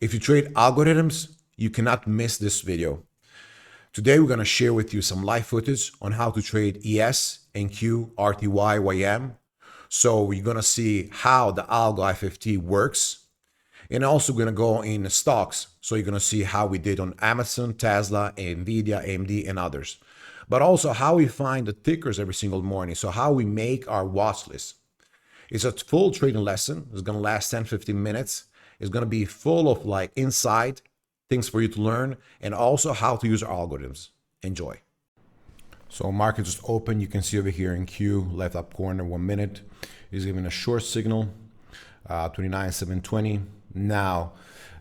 If you trade algorithms, you cannot miss this video. Today, we're going to share with you some live footage on how to trade ES, NQ, RTY, YM. So we're going to see how the Algo IFT works. And also going to go in the stocks. So you're going to see how we did on Amazon, Tesla, NVDA, AMD, and others. But also how we find the tickers every single morning. So how we make our watch list. It's a full trading lesson. It's going to last 10, 15 minutes. It's going to be full of like insight, things for you to learn, and also how to use our algorithms. Enjoy. So market just opened. You can see over here in Q, left up corner, 1 minute is giving a short signal, 29,720. Now,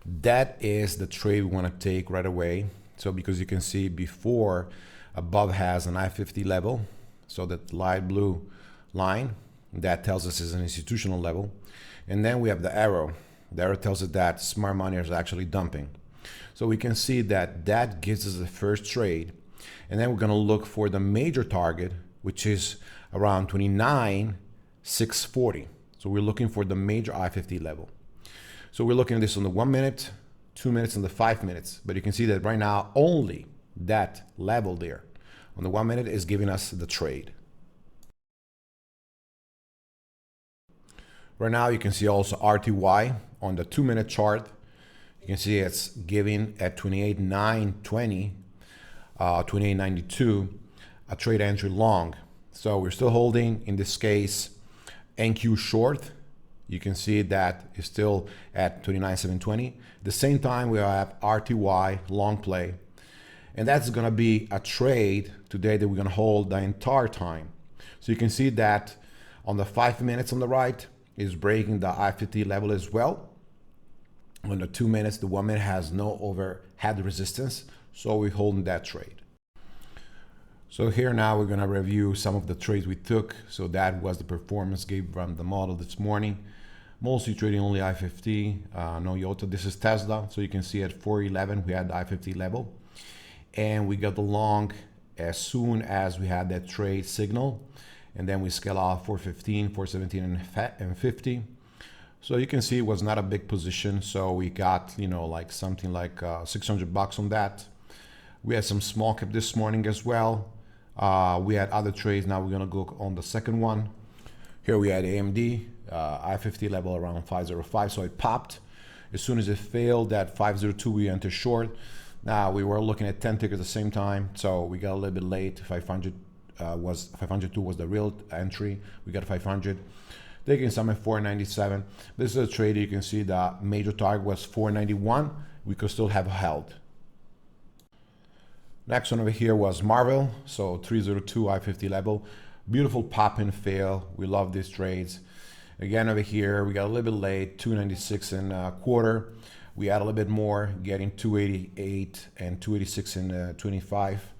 that is the trade we want to take right away. So because you can see before, above has an I-50 level. So that light blue line, that tells us is an institutional level. And then we have the arrow. The arrow tells us that smart money is actually dumping. So we can see that that gives us the first trade. And then we're going to look for the major target, which is around 29,640. So we're looking for the major I-50 level. So we're looking at this on the 1 minute, 2 minutes, and the 5 minutes. But you can see that right now, only that level there on the 1 minute is giving us the trade. Right now, you can see also RTY on the 2 minute chart. You can see it's giving at 28,920, 28.92, a trade entry long. So we're still holding, in this case, NQ short. You can see that is still at 29,720. At the same time, we have RTY long play. And that's going to be a trade today that we're going to hold the entire time. So you can see that on the 5 minutes on the right is breaking the I-50 level as well. On the 2 minutes, the 1 minute has no overhead resistance. So we're holding that trade. So here now we're going to review some of the trades we took. So that was the performance gave from the model this morning. Mostly trading only I-50, no Yota. This is Tesla. So you can see at 411 we had the I-50 level. And we got the long as soon as we had that trade signal. And then we scale off 415, 417, and 50. So you can see it was not a big position. So we got, like something like $600 on that. We had some small cap this morning as well. We had other trades. Now we're going to go on the second one. Here we had AMD, I-50 level around 505. So it popped. As soon as it failed that 502, we entered short. Now we were looking at 10 tickers at the same time. So we got a little bit late. 502 was the real entry. We got 500. Taking some at 497. This is a trade. You can see the major target was 491. We could still have held. Next one over here was MRVL. So 302 I-50 level. Beautiful pop and fail. We love these trades. Again, over here, we got a little bit late, 296 and a quarter. We add a little bit more, getting 288 and 286 and 25.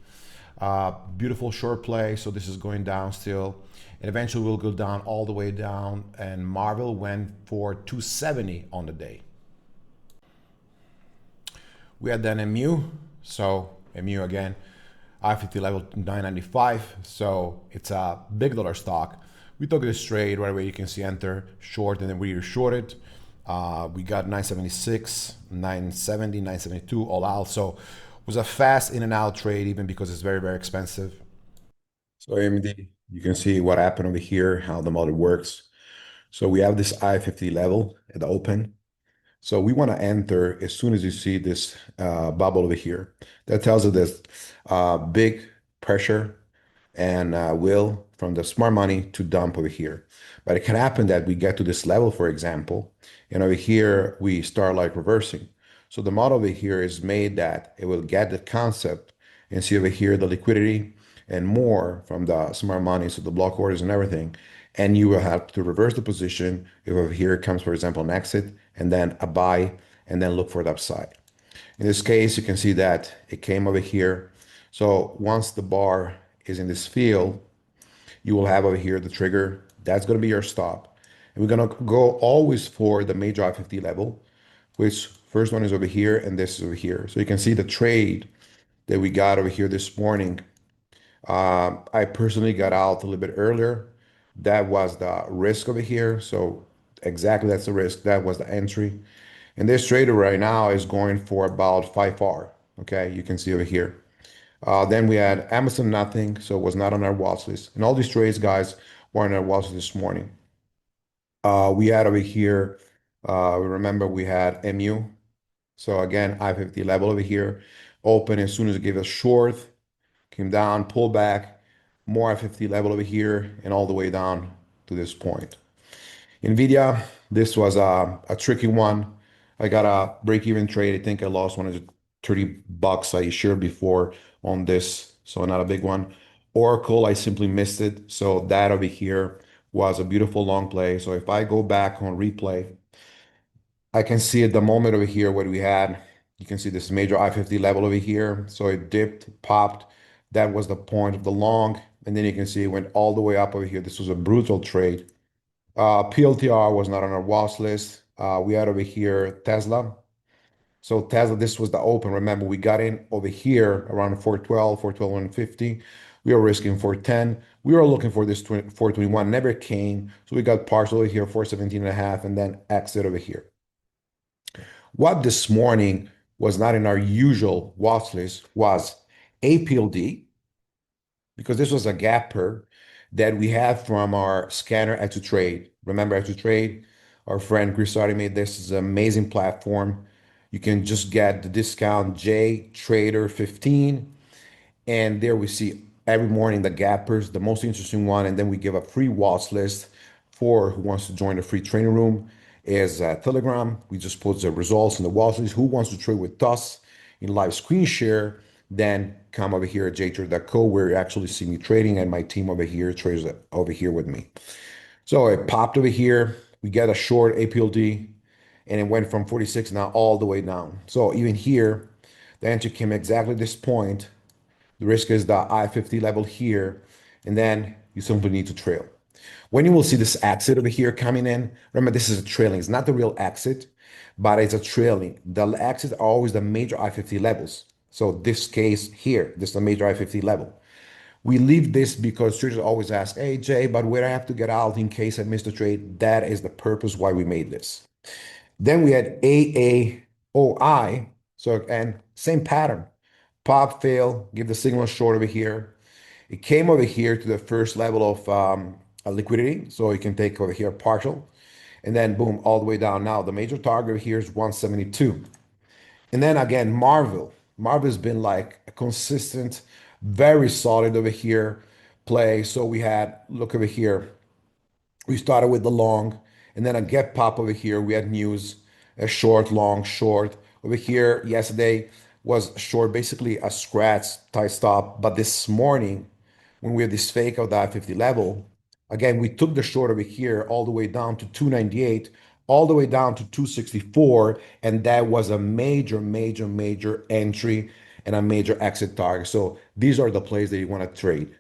Beautiful short play. So this is going down still. And eventually we'll go down all the way down. And MRVL went for 270 on the day. We had then MU. So MU again, I-50 level 995. So it's a big dollar stock. We took this trade right away. You can see enter short, and then we shorted. We got 976, 970, 972 all out. So it was a fast in and out trade, even because it's very, very expensive. So AMD, you can see what happened over here, how the model works. So we have this I-50 level at the open. So we want to enter as soon as you see this bubble over here. That tells us there's big pressure and will from the smart money to dump over here. But it can happen that we get to this level, for example, and over here we start like reversing. So the model over here is made that it will get the concept and see over here the liquidity and more from the smart money, so the block orders and everything. And you will have to reverse the position if over here comes, for example, an exit and then a buy and then look for the upside. In this case, you can see that it came over here. So once the bar is in this field, you will have over here the trigger. That's going to be your stop. And we're going to go always for the major I-50 level, which first one is over here and this is over here. So you can see the trade that we got over here this morning. I personally got out a little bit earlier. That was the risk over here. So exactly that's the risk. That was the entry. And this trader right now is going for about 5R. Okay, you can see over here. Then we had Amazon nothing, so it was not on our watch list. And all these trades, guys, were on our watch list this morning. We had over here, remember we had MU. So again, I-50 level over here. Open as soon as it gave us short, came down, pull back, more I-50 level over here, and all the way down to this point. NVDA, this was a tricky one. I got a break-even trade. I think I lost $130 I shared before on this, so not a big one. Oracle, I simply missed it. So that over here was a beautiful long play. So if I go back on replay, I can see at the moment over here what we had. You can see this major I-50 level over here. So it dipped, popped. That was the point of the long. And then you can see it went all the way up over here. This was a brutal trade. PLTR was not on our watch list. We had over here Tesla. So Tesla, this was the open. Remember, we got in over here around 412, 412, 150. We were risking 410. We were looking for this 421, never came. So we got partial over here, 417 and a half, and then exit over here. What this morning was not in our usual watch list was APLD, because this was a gapper that we had from our scanner at to trade. Remember at to trade? Our friend Grisardi made this is an amazing platform. You can just get the discount Jtrader 15. And there we see every morning the gappers, the most interesting one. And then we give a free watch list for who wants to join the free training room is Telegram. We just post the results in the watch list. Who wants to trade with us in live screen share? Then come over here at jtrader.co where you actually see me trading and my team over here trades over here with me. So it popped over here. We get a short APLD and it went from 46 now all the way down. So even here, the entry came exactly this point. The risk is the I-50 level here, and then you simply need to trail. When you will see this exit over here coming in, remember this is a trailing. It's not the real exit, but it's a trailing. The exits are always the major I-50 levels. So this case here, this is the major I-50 level. We leave this because traders always ask, hey Jay, but where I have to get out in case I missed a trade? That is the purpose why we made this. Then we had AAOI. So, and same pattern. Pop, fail, give the signal short over here. It came over here to the first level of liquidity. So you can take over here partial. And then boom, all the way down. Now the major target over here is 172. And then again, MRVL. MRVL has been like a consistent, very solid over here play. So we had, look over here, we started with the long and then a gap pop over here. We had news, a short, long, short. Over here yesterday was short, basically a scratch tie stop. But this morning, when we had this fake of the I-50 level, again, we took the short over here all the way down to 298, all the way down to 264. And that was a major, major, major entry and a major exit target. So these are the plays that you want to trade.